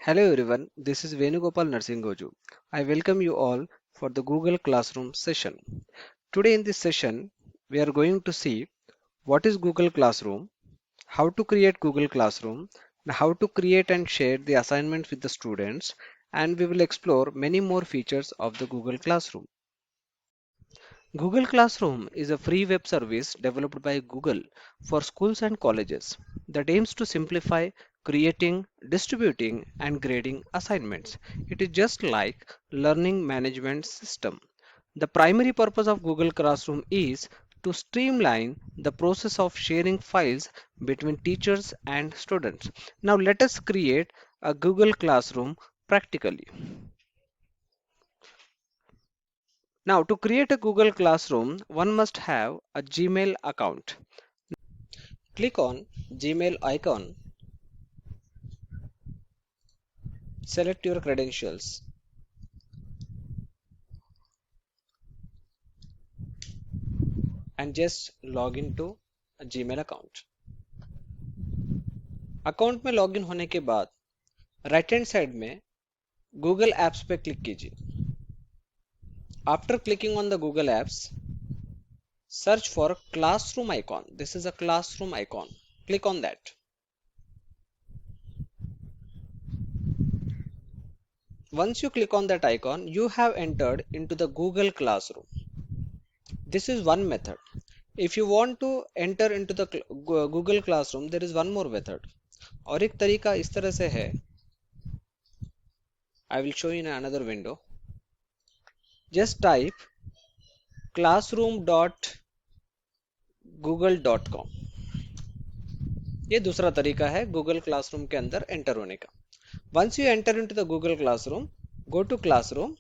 Hello everyone, this is Venugopal Narsingoju. I welcome you all for the Google Classroom session. Today in this session, we are going to see what is Google Classroom, how to create Google Classroom, and how to create and share the assignments with the students, and we will explore many more features of the Google Classroom. Google Classroom is a free web service developed by Google for schools and colleges that aims to simplify creating, distributing, and grading assignments. It is just like learning management system. The primary purpose of Google Classroom is to streamline the process of sharing files between teachers and students. Now let us create a Google Classroom practically. Now, to create a Google Classroom, one must have a Gmail account. Click on Gmail icon, select your credentials, and just log into a Gmail account. Account में login होने के बाद right hand side में Google apps पे click कीजिए. After clicking on the Google apps, search for classroom icon. This is a classroom icon. Click on that. Once you click on that icon, you have entered into the Google Classroom. This is one method. If you want to enter into the Google Classroom, there is one more method. और एक तरीका इस तरह से है. I will show you in another window. Just type classroom.google.com. ये दूसरा तरीका है Google Classroom के अंदर एंटर होने का. Once you enter into the Google Classroom, go to Classroom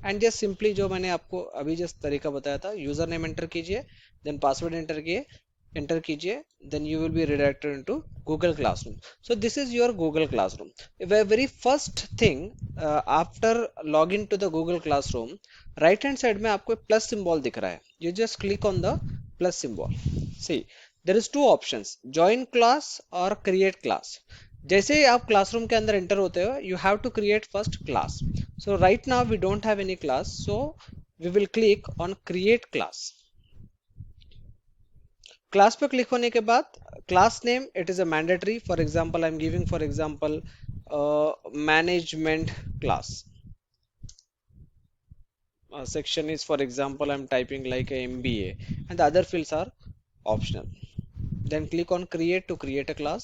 and just simply जो मैंने आपको अभी जस्ट तरीका बताया था, यूजर नेम एंटर कीजिए, देन पासवर्ड एंटर कीजिए, then you will be redirected into Google classroom. So this is your Google classroom. Very first thing after log in to the Google classroom, right hand side में आपको plus symbol दिख रहा है. You just click on the plus symbol. See there is two options, join class और create class. जैसे ही आप classroom के अंदर एंटर होते हो, you have to create first class. So right now we don't have any class, so we will click on create class. Class पे click होने के बाद class name, it is a mandatory. For example, I'm giving for example management class. Section is for example I'm typing like a MBA, and the other fields are optional. Then click on create to create a class.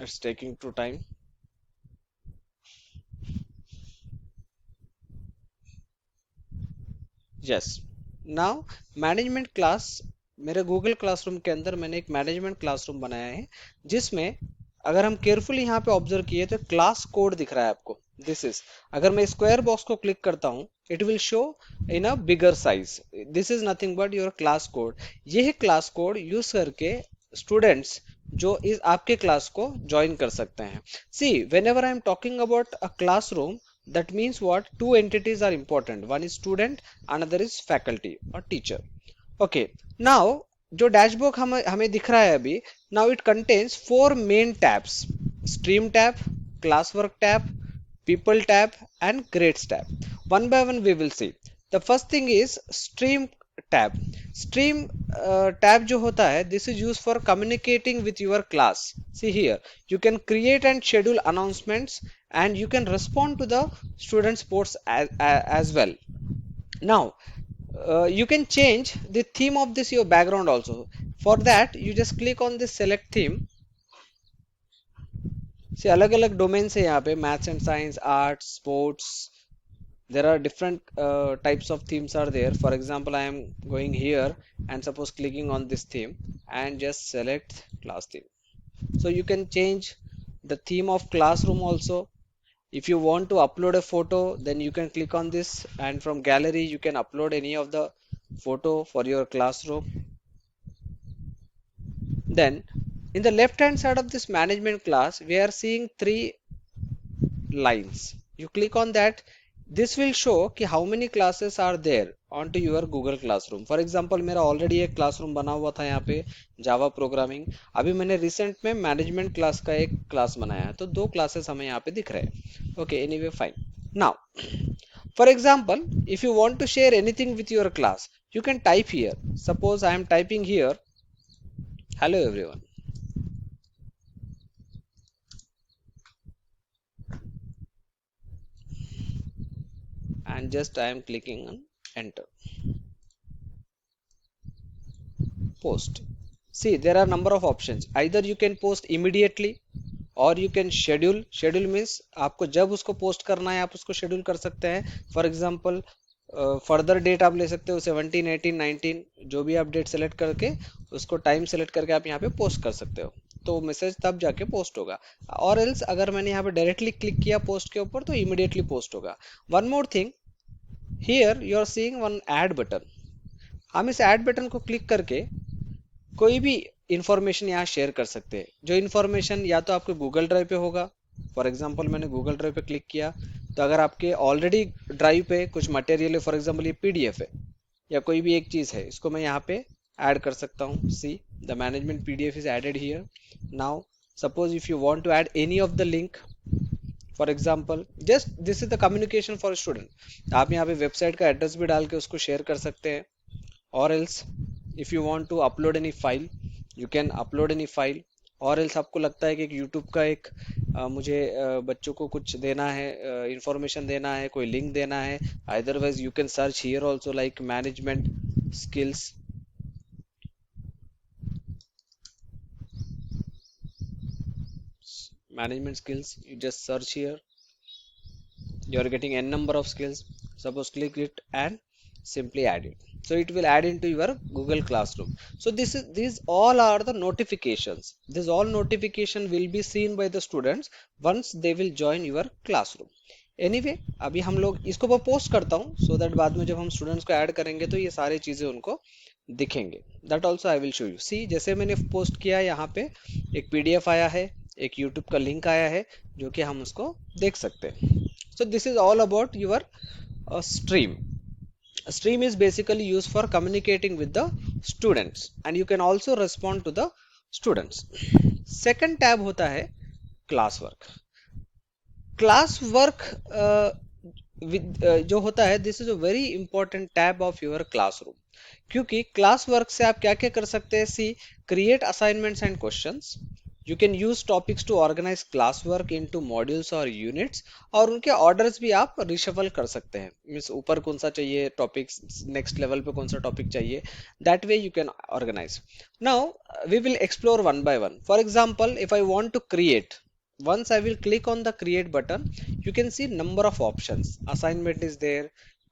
It's taking too time. Yes. Now management class, मेरे Google classroom के अंदर मैंने एक management classroom बनाया है, जिसमें अगर हम केयरफुली यहाँ पे ऑब्जर्व किए तो क्लास कोड दिख रहा है आपको. दिस इज, अगर मैं स्क्वायर बॉक्स को क्लिक करता हूँ, it will show in a bigger size. This is nothing but your class code. यह क्लास कोड यूज करके स्टूडेंट्स जो इस आपके क्लास को ज्वाइन कर सकते हैं. See whenever I am talking about a classroom, that means what, two entities are important. One is student, another is faculty or teacher. Okay, now जो dashboard हमें दिख रहा है अभी, now it contains four main tabs: stream tab, classwork tab, people tab, and grades tab. One by one we will see. The first thing is stream tab. Stream tab जो होता है, this is used for communicating with your class. See here, you can create and schedule announcements, and you can respond to the students posts as well. Now you can change the theme of this your background also. For that you just click on this select theme. See, अलग अलग domains है यहाँ पे, maths and science, arts, sports. There are different types of themes are there. For example, I am going here and suppose clicking on this theme and just select class theme. So you can change the theme of classroom also. If you want to upload a photo, then you can click on this, and from gallery you can upload any of the photo for your classroom. Then in the left hand side of this management class, we are seeing three lines. You click on that, this will show कि how many classes are there on to your Google classroom. For example मेरा already एक classroom बना हुआ था यहाँ पे Java programming. अभी मैंने रिसेंट में मैनेजमेंट क्लास का एक क्लास बनाया है, तो दो क्लासेस हमें यहाँ पे दिख रहे हैं। Okay, anyway fine. Now for example, if you want to share anything with your class, you can type here. Suppose I am typing here, hello everyone, and just I am clicking on enter. Post. See, there are number of options. Either you can post immediately और you can schedule. Schedule means आपको जब उसको post करना है आप उसको schedule कर सकते हैं। फॉर एग्जांपल फर्दर डेट आप ले सकते हो 17, 18, 19, जो भी आप डेट सेलेक्ट करके उसको टाइम सेलेक्ट करके आप यहाँ पे पोस्ट कर सकते हो, तो मैसेज तब जाके पोस्ट होगा। और एल्स अगर मैंने यहाँ पे डायरेक्टली क्लिक किया पोस्ट के ऊपर तो इमीडिएटली पोस्ट होगा। One more thing, here you are seeing one add button. हम इस ऐड बटन को क्लिक करके कोई भी इंफॉर्मेशन यहाँ शेयर कर सकते हैं। जो इंफॉर्मेशन या तो आपके गूगल ड्राइव पे होगा, फॉर एग्जांपल मैंने गूगल ड्राइव पे क्लिक किया, तो अगर आपके ऑलरेडी ड्राइव पे कुछ मटेरियल है, फॉर एग्जांपल ये पीडीएफ है या कोई भी एक चीज़ है, इसको मैं यहाँ पे ऐड कर सकता हूँ। See the management PDF is added here. Now suppose if you want to add any of the link, for example just this is the communication for student. आप यहाँ पे वेबसाइट का एड्रेस भी डाल के उसको शेयर कर सकते हैं। और else if you want to upload any file, you can upload any file. और एल्स आपको लगता है कि एक यूट्यूब का एक मुझे बच्चों को कुछ देना है, इंफॉर्मेशन देना है, कोई लिंक देना है, otherwise you can search here also like management skills. Management skills, you just search here, you are getting n number of skills. Suppose click it and simply add it, so it will add into your Google Classroom. So these all are the notifications. This all notification will be seen by the students once they will join your classroom. Anyway, अभी हम लोग इसको मैं post करता हूँ so that बाद में जब हम स्टूडेंट्स को ऐड करेंगे तो ये सारी चीजें उनको दिखेंगे। That also I will show you. See, जैसे मैंने पोस्ट किया, यहाँ पे एक पीडीएफ आया है, एक यूट्यूब का लिंक आया है जो कि हम उसको देख सकते हैं। So this is all about your stream. A stream is basically used for communicating with the students and you can also respond to the students. Second tab होता है classwork. Classwork जो होता है, this is a very important tab of your classroom, क्योंकि class work से आप क्या क्या कर सकते हैं। See, create assignments and questions. You can use topics to organize class work into modules और यूनिट्स, और उनके ऑर्डर्स भी आप रिशफल कर सकते हैं। मीन्स ऊपर कौन सा चाहिए टॉपिक, नेक्स्ट लेवल पे कौन सा टॉपिक चाहिए, that way you can organise. Now we will explore one by one. For example, if I want to create, once I will click on the create button, you can see number of options. Assignment is there,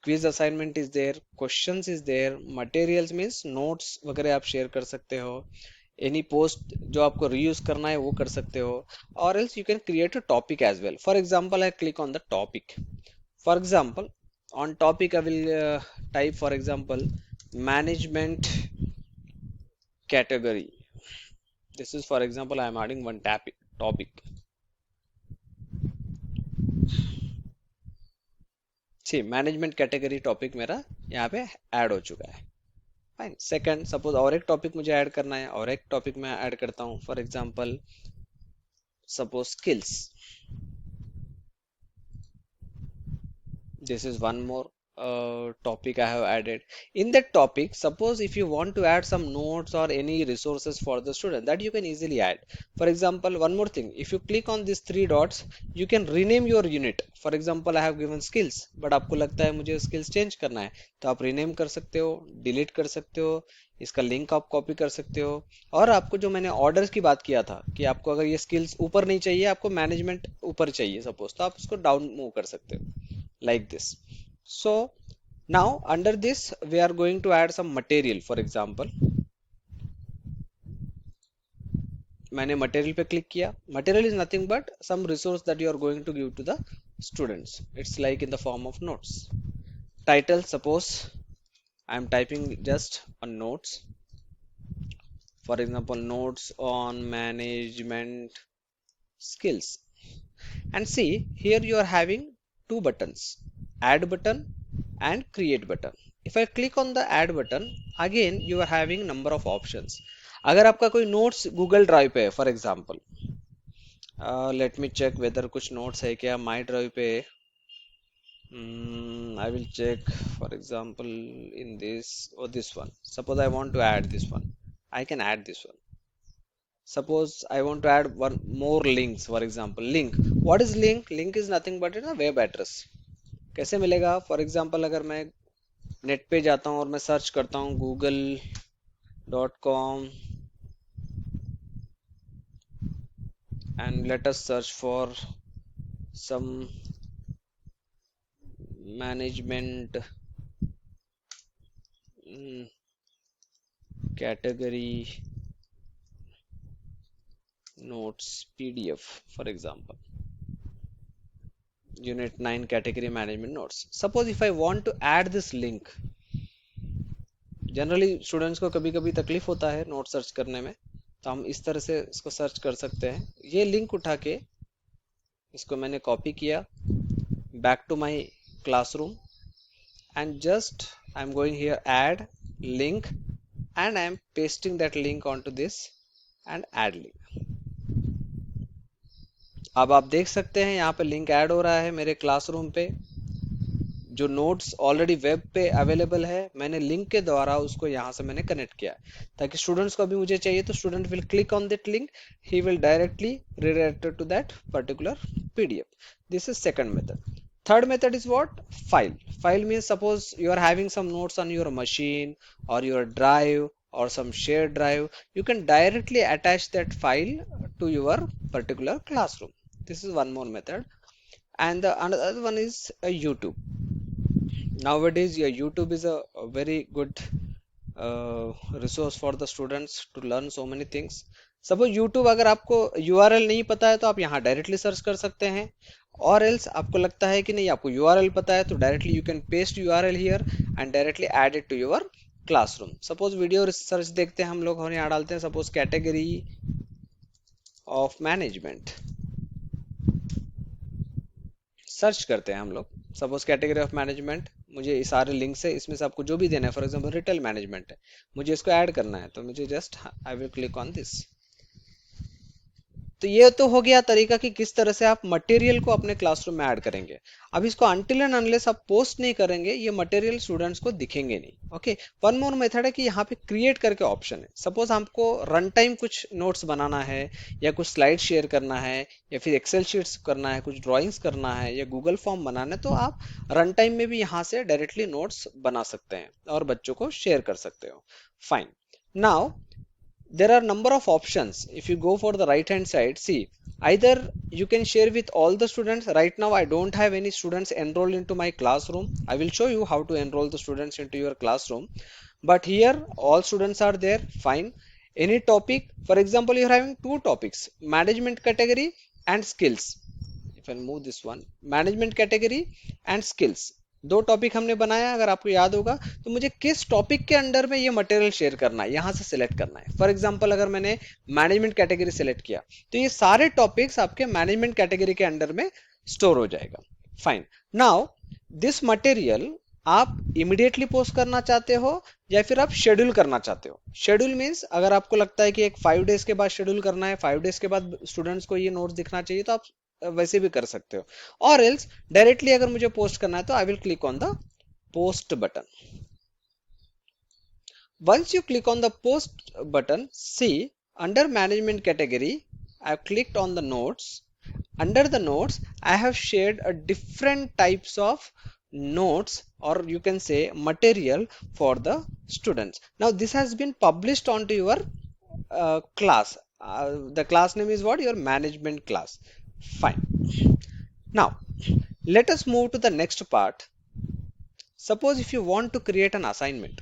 quiz assignment is there, questions is there, materials means notes वगैरह आप share कर सकते हो, any post जो आपको reuse करना है वो कर सकते हो, or else you can create a topic as well. For example, I click on the topic. For example, on topic I will type, for example, management category. This is, for example, I am adding one topic. See, management category topic मेरा यहाँ पे add हो चुका है। Fine. Second, suppose और एक topic मुझे add करना है, और एक टॉपिक मैं ऐड करता हूँ, for example suppose skills. This is one more topic I have added. In that topic, suppose if you want to add some notes or any resources for the student, that you can easily add. For example, one more thing, if you click on these three dots, you can rename your unit. For example, I have given skills, but आपको लगता है मुझे skills change करना है, तो आप rename कर सकते हो, delete कर सकते हो, इसका लिंक आप कॉपी कर सकते हो। और आपको जो मैंने ऑर्डर्स की बात किया था कि आपको अगर ये स्किल्स ऊपर नहीं चाहिए, आपको मैनेजमेंट ऊपर चाहिए सपोज, तो आप उसको डाउन मूव कर सकते हो, like this. So now under this we are going to add some material. For example, मैंने material पे click किया। Material is nothing but some resource that you are going to give to the students. It's like in the form of notes. Title, suppose I am typing just on notes. For example, notes on management skills. And see, here you are having two buttons. add button and create button. If I click on the add button, again you are having number of options. अगर आपका कोई notes Google drive पे है, for example let me check whether कुछ notes है क्या my drive पे. I will check, for example, in this or this one. Suppose I want to add this one. I can add this one. Suppose I want to add one more links, for example, link. What is link? Link is nothing but a web address. कैसे मिलेगा? For example, अगर मैं net पे जाता हूँ और मैं search करता हूँ google.com and let us search for some management category notes PDF, for example, unit 9 category management notes. Suppose if I want to add this link, generally students को कभी कभी तकलीफ होता है नोट सर्च करने में, तो हम इस तरह से इसको सर्च कर सकते हैं. ये लिंक उठा के इसको मैंने कॉपी किया back to my classroom and just I'm going here add link and I'm pasting that link onto this and add link. अब आप देख सकते हैं यहाँ पे लिंक ऐड हो रहा है मेरे क्लासरूम पे. जो नोट्स ऑलरेडी वेब पे अवेलेबल है, मैंने लिंक के द्वारा उसको यहाँ से मैंने कनेक्ट किया ताकि स्टूडेंट्स को अभी मुझे चाहिए तो student will click on that link, he will directly redirected to that particular PDF. This is second method. Third method is what? File. File means suppose you are having some notes on your machine or your drive or some shared drive. You can directly attach that file to your particular classroom. This is one more method. And the another one is a YouTube. Nowadays, yeah, YouTube is a very good resource for the students to learn so many things. Suppose YouTube अगर आपको URL नहीं पता है तो आप यहाँ directly search कर सकते हैं, और एल्स आपको लगता है कि नहीं आपको URL पता है तो directly you can paste URL here and directly add it to your classroom. Suppose video search देखते हैं हम लोग और यहाँ डालते हैं suppose category of management, search करते हैं हम लोग सपोज कैटेगरी ऑफ मैनेजमेंट. मुझे इस सारे लिंक से इसमें से आपको जो भी देना है, फॉर एग्जांपल रिटेल मैनेजमेंट है, मुझे इसको ऐड करना है तो मुझे just I will click on this. तो ये तो हो गया तरीका कि किस तरह से आप मटेरियल को अपने क्लासरूम में ऐड करेंगे. अब इसको अनटिल एंड अनलेस आप पोस्ट नहीं करेंगे ये मटेरियल स्टूडेंट्स को दिखेंगे नहीं. ओके, वन मोर मेथड है कि यहाँ पे क्रिएट करके ऑप्शन है. सपोज हमको रन टाइम कुछ नोट्स बनाना है या कुछ स्लाइड शेयर करना है या फिर एक्सेल शीट्स करना है, कुछ ड्राइंग्स करना है या गूगल फॉर्म बनाना है, तो आप रन टाइम में भी यहाँ से डायरेक्टली नोट्स बना सकते हैं और बच्चों को शेयर कर सकते हो. Fine. Now there are number of options. If you go for the right hand side, see, either you can share with all the students. Right now I don't have any students enrolled into my classroom. I will show you how to enroll the students into your classroom, but here all students are there. Fine. Any topic, for example, you are having two topics, management category and skills. If I move this one, management category and skills, दो topic हमने बनाया. अगर आपको याद होगा तो मुझे किस टॉपिक के अंडर में ये मटेरियल शेयर करना है यहाँ से सिलेक्ट करना है. फॉर एग्जांपल अगर मैंने मैनेजमेंट कैटेगरी सिलेक्ट किया तो ये सारे टॉपिक्स आपके मैनेजमेंट कैटेगरी के अंडर में स्टोर हो जाएगा. फाइन. नाउ दिस मटेरियल आप इमीडिएटली पोस्ट करना चाहते हो या फिर आप शेड्यूल करना चाहते हो. शेड्यूल मीन्स अगर आपको लगता है कि एक 5 डेज के बाद शेड्यूल करना है, 5 डेज के बाद स्टूडेंट्स को ये नोट्स दिखना चाहिए, तो आप वैसे भी कर सकते हो. और एल्स डायरेक्टली अगर मुझे पोस्ट करना है तो I will click on the post button. Once you click on the post button, see under management category I have clicked on the notes. Under the notes I have shared a different types of notes, or you can say material for the students. Now this has been published onto your class. The class name is what? Your management class. Fine. Now let us move to the next part. Suppose if you want to create an assignment,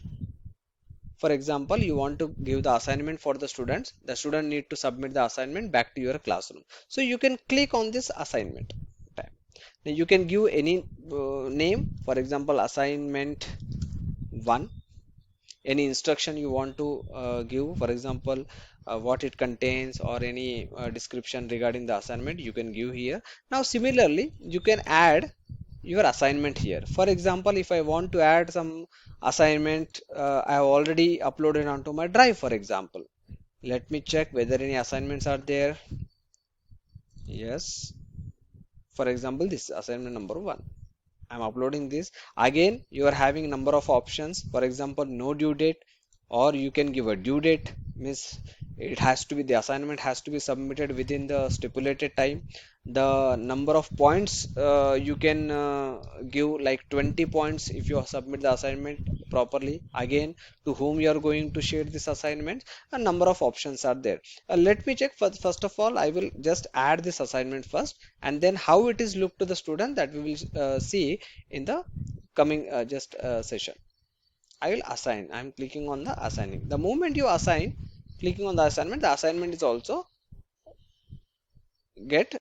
for example you want to give the assignment for the students, the student need to submit the assignment back to your classroom, so you can click on this assignment tab. Now you can give any name, for example assignment 1, any instruction you want to give, for example what it contains or any description regarding the assignment you can give here. Now similarly you can add your assignment here. For example, if I want to add some assignment, I have already uploaded onto my drive, for example. Let me check whether any assignments are there. Yes. For example, this assignment number 1. I'm uploading this. Again, you are having number of options. For example, no due date, or you can give a due date. Means it has to be, the assignment has to be submitted within the stipulated time. The number of points you can give like 20 points if you submit the assignment properly. Again, to whom you are going to share this assignment. A number of options are there. Let me check. First of all, I will just add this assignment first, and then how it is look to the student, that we will see in the coming just session. I will assign. I'm clicking on the assigning. The moment you assign, clicking on the assignment is also get.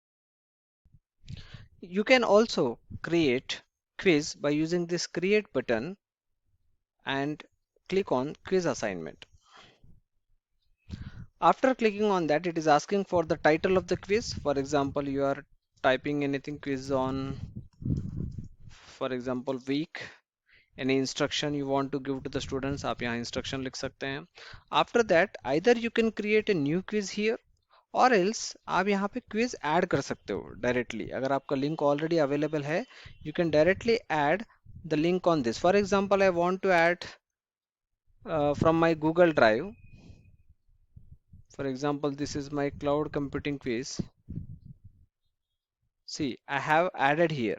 You can also create quiz by using this create button and click on quiz assignment. After clicking on that, it is asking for the title of the quiz. For example, you are typing anything, quiz on, for example, week. Any instruction you want to give to the students, आप यहाँ instruction लिख सकते हैं. After that, either you can create a new quiz here, और else आप यहाँ पे quiz add कर सकते हो directly. अगर आपका link already available है, you can directly add the link on this. For example, I want to add from my Google Drive. For example, this is my cloud computing quiz. See, I have added here.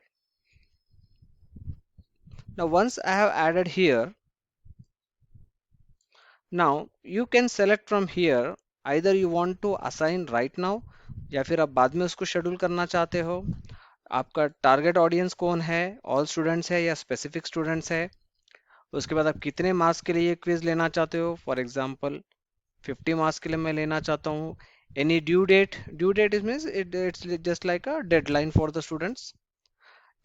Now, once I have added here, now you can select from here, either you want to assign right now, या फिर आप बाद में उसको schedule करना चाहते हो. आपका टारगेट ऑडियंस कौन है, ऑल स्टूडेंट्स है या स्पेसिफिक स्टूडेंट्स है. उसके बाद आप कितने मार्क्स के लिए ये क्विज लेना चाहते हो. फॉर एग्जांपल 50 मार्क्स के लिए मैं लेना चाहता हूँ. Any due date is means it's just like a deadline for the students.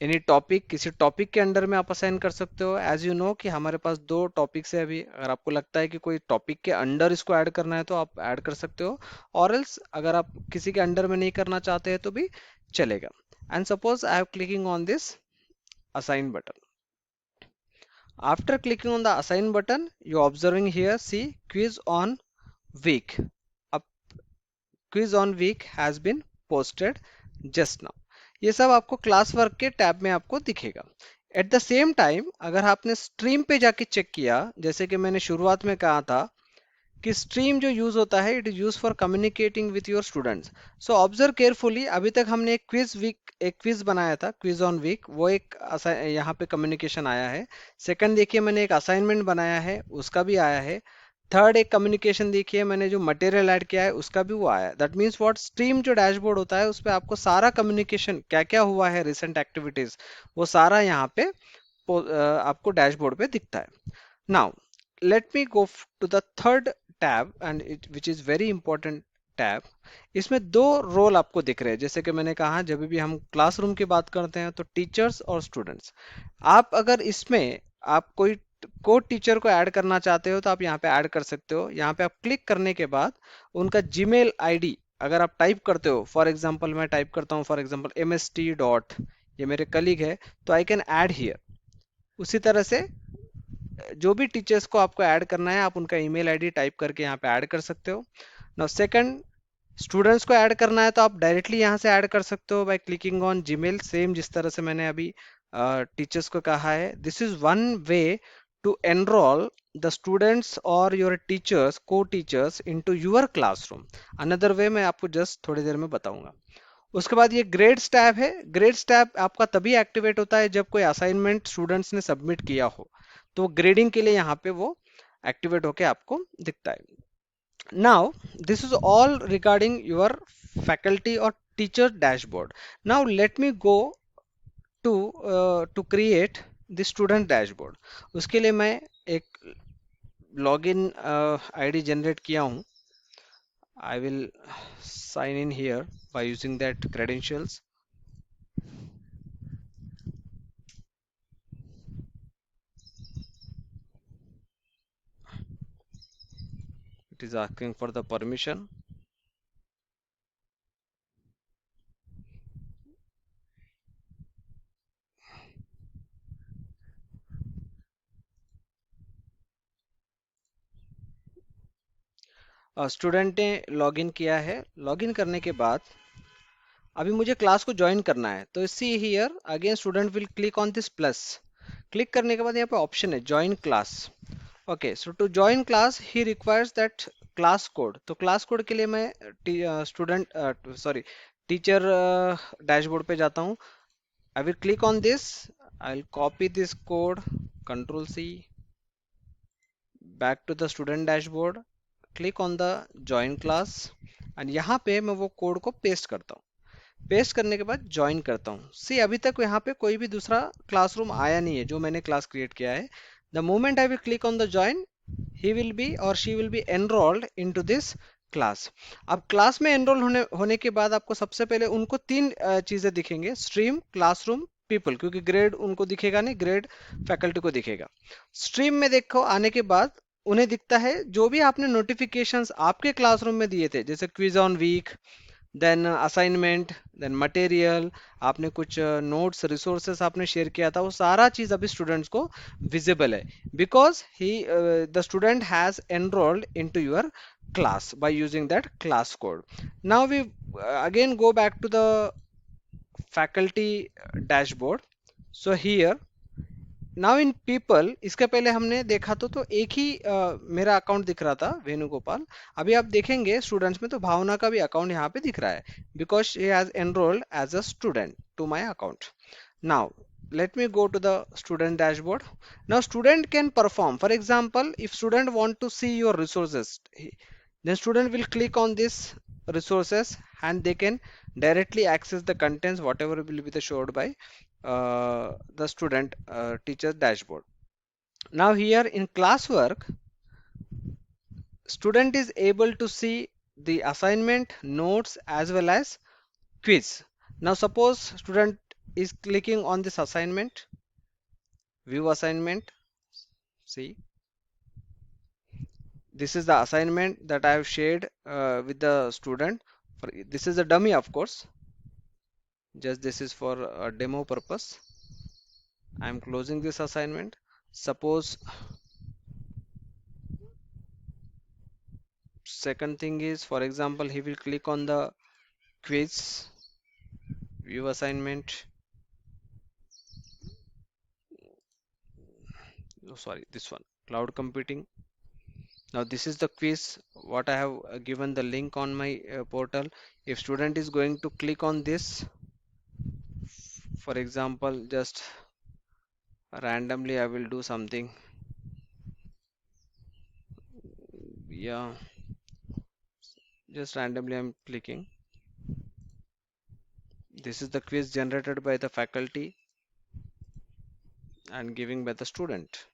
Any topic, किसी टॉपिक के अंडर में आप असाइन कर सकते हो. एज यू नो कि हमारे पास 2 टॉपिक्स है अभी. अगर आपको लगता है कि कोई टॉपिक के अंडर इसको ऐड करना है तो आप ऐड कर सकते हो, और एल्स अगर आप किसी के अंडर में नहीं करना चाहते हैं तो भी चलेगा. And suppose I have clicking on this assign button. After clicking on the assign button, you are observing here, see quiz on week. A quiz on week has been posted just now. ये सब आपको class work के tab में आपको दिखेगा. At the same time अगर आपने stream पे जाके चेक किया, जैसे कि मैंने शुरुआत में कहा था कि स्ट्रीम जो यूज होता है, it is use for communicating with your students. So observe carefully. अभी तक हमने एक क्विज बनाया था, क्विज ऑन वीक, वो एक यहाँ पे कम्युनिकेशन आया है. सेकंड देखिए, मैंने एक असाइनमेंट बनाया है, उसका भी आया है. थर्ड एक कम्युनिकेशन देखिए, मैंने जो मटेरियल ऐड किया है उसका भी वो आया है. दैट मीन्स व्हाट, स्ट्रीम जो डैशबोर्ड होता है उस पर आपको सारा कम्युनिकेशन क्या क्या हुआ है, रिसेंट एक्टिविटीज, वो सारा यहाँ पे आपको डैशबोर्ड पे दिखता है. Now let me go to the third tab, and which is very important tab. इसमें 2 रोल आपको दिख रहे हैं. जैसे कि मैंने कहा, जब भी हम क्लासरूम की बात करते हैं तो टीचर्स और स्टूडेंट्स. आप अगर इसमें आप कोई कोड टीचर को ऐड करना चाहते हो तो आप यहाँ पे ऐड कर सकते हो. यहाँ पे आप क्लिक करने के बाद उनका जीमेल आईडी अगर आप टाइप करते हो, फॉर एग्जांपल मैं टाइप करता हूँ, फॉर एग्जांपल mst डॉट, ये मेरे कलीग है, तो आई कैन ऐड हियर. उसी तरह से जो भी टीचर्स को आपको ऐड करना है, आप उनका ईमेल आईडी टाइप करके यहाँ पे ऐड कर सकते हो. नाउ सेकंड, स्टूडेंट्स को ऐड करना है तो आप डायरेक्टली यहाँ से ऐड कर सकते हो by clicking on Gmail, same जिस तरह से मैंने अभी टीचर्स को कहा है. This is one way to enrol the students और योर टीचर्स, को teachers into your classroom. Another way मैं आपको जस्ट थोड़ी देर में बताऊंगा. उसके बाद ये ग्रेड्स टैब है. ग्रेड्स टैब आपका तभी एक्टिवेट होता है जब कोई असाइनमेंट स्टूडेंट्स ने सबमिट किया हो, तो ग्रेडिंग के लिए यहाँ पे वो एक्टिवेट होके आपको दिखता है. Now this is all regarding your faculty और teacher dashboard. Now let me go to to create the student dashboard. उसके लिए मैं एक लॉगिन आईडी जनरेट किया हूँ. I will sign in here by using that credentials. It is asking for the permission. Student ने login किया है। Login करने के बाद अभी मुझे क्लास को ज्वाइन करना है, तो see here again student will click on this plus. क्लिक करने के बाद यहाँ पे ऑप्शन है join class. Okay, so to join class he requires that class code. तो क्लास कोड के लिए मैं स्टूडेंट सॉरी टीचर डैशबोर्ड पे जाता हूँ। I will click on this, I will copy this code, control C, back to the student dashboard, click on the join class and यहाँ पे मैं वो कोड को पेस्ट करता हूँ। पेस्ट करने के बाद ज्वाइन करता हूँ। सी अभी तक यहाँ पे कोई भी दूसरा क्लासरूम आया नहीं है जो मैंने क्लास क्रिएट किया है। The moment I will click on the join, he will be और she will be enrolled into this class. अब क्लास में एनरोल होने के बाद आपको सबसे पहले उनको तीन चीजें दिखेंगे, स्ट्रीम, क्लासरूम, पीपल, क्योंकि ग्रेड उनको दिखेगा नहीं, ग्रेड फैकल्टी को दिखेगा। स्ट्रीम में देखो आने के बाद उन्हें दिखता है जो भी आपने नोटिफिकेशंस आपके क्लासरूम में दिए थे, जैसे quiz on week, then assignment, then material, आपने कुछ नोट्स रिसोर्सेस आपने शेयर किया था, वो सारा चीज अभी स्टूडेंट्स को विजिबल है, because he the student has enrolled into your class by using that class code. Now we again go back to the faculty dashboard. So here now in people, इसके पहले हमने देखा तो एक ही मेरा अकाउंट दिख रहा था वेणुगोपाल। अभी आप देखेंगे स्टूडेंट्स में तो भावना का भी अकाउंट यहाँ पे दिख रहा है, because she has enrolled as a student to my account. Now let me go to the student dashboard. Now student can perform, for example if student want to see your resources, then student will click on this resources and they can directly access the contents whatever will be the showed by the student teacher dashboard. Now here in classwork, student is able to see the assignment, notes as well as quiz. Now suppose student is clicking on this assignment, view assignment. See, this is the assignment that I have shared with the student. This is a dummy, of course, just this is for a demo purpose. I am closing this assignment. Suppose second thing is, for example, he will click on the quiz, view assignment. Oh, sorry, this one, cloud computing. Now this is the quiz what I have given the link on my portal. If student is going to click on this, for example, just randomly I will do something. Yeah, just randomly I'm clicking. This is the quiz generated by the faculty and giving by the student.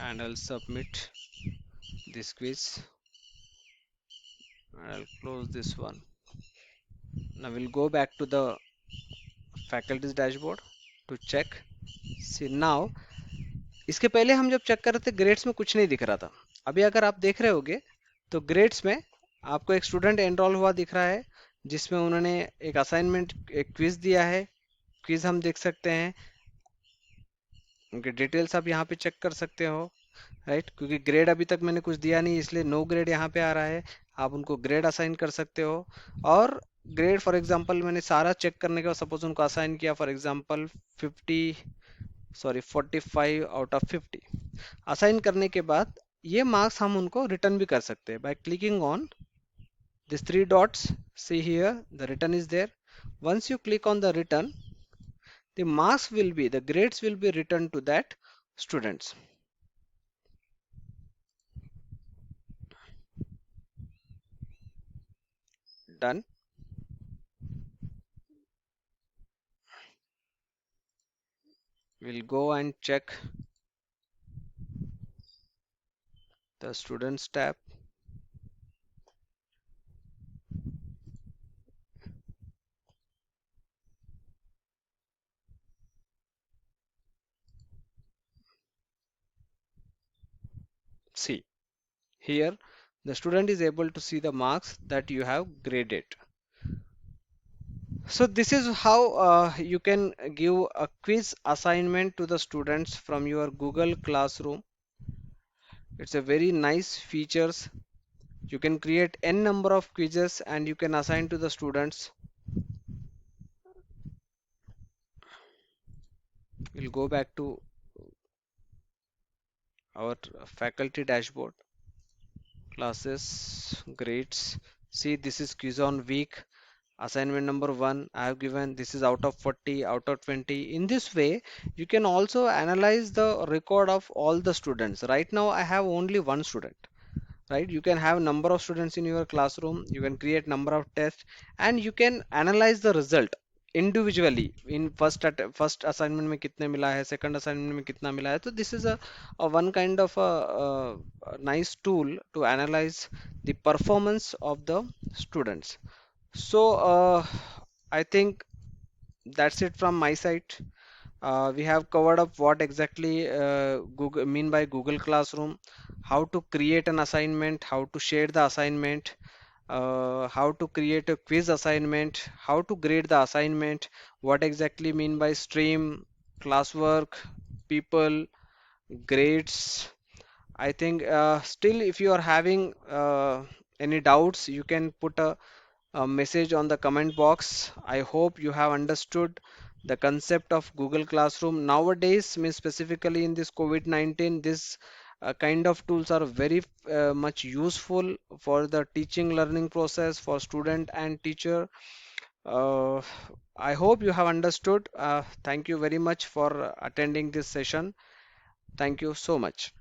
And I'll submit this quiz. I'll close this one. Now we'll go back to the faculty's dashboard to check. See now, इसके पहले हम जब check कर रहे थे grades में कुछ नहीं दिख रहा था। अभी अगर आप देख रहे होगे तो ग्रेड्स में आपको एक स्टूडेंट एनरोल हुआ दिख रहा है, जिसमें उन्होंने एक असाइनमेंट, एक क्विज दिया है। क्विज हम देख सकते हैं, उनके डिटेल्स आप यहाँ पे चेक कर सकते हो, राइट। क्योंकि ग्रेड अभी तक मैंने कुछ दिया नहीं इसलिए नो ग्रेड यहाँ पे आ रहा है। आप उनको ग्रेड असाइन कर सकते हो। और ग्रेड फॉर एग्जांपल मैंने सारा चेक करने के बाद सपोज उनको असाइन किया for example 45 out of 50 assign करने के बाद ये मार्क्स हम उनको रिटर्न भी कर सकते हैं by clicking on this three dots. See here the return is there. Once you click on the return, the marks will be, the grades will be returned to that students. Done. We'll go and check the students tab. See, here the student is able to see the marks that you have graded. So this is how you can give a quiz assignment to the students from your Google Classroom. It's a very nice features. You can create n number of quizzes and you can assign to the students. We'll go back to our faculty dashboard, classes, grades. See, this is quiz on week. Assignment number one, I have given this is out of 40, out of 20. In this way, you can also analyze the record of all the students. Right now, I have only one student. Right, you can have number of students in your classroom, you can create number of tests, and you can analyze the result individually in first assignment में कितने मिला है, second assignment में कितना मिला है. So this is a one kind of a nice tool to analyze the performance of the students. So I think that's it from my side. We have covered up what exactly Google mean by Google Classroom, how to create an assignment, how to share the assignment, how to create a quiz assignment, how to grade the assignment, what exactly mean by stream, classwork, people, grades. I think still if you are having any doubts, you can put a message on the comment box. I hope you have understood the concept of Google Classroom. Nowadays, means specifically in this COVID-19, this kind of tools are very much useful for the teaching learning process for student and teacher. Uh, I hope you have understood. Thank you very much for attending this session. Thank you so much.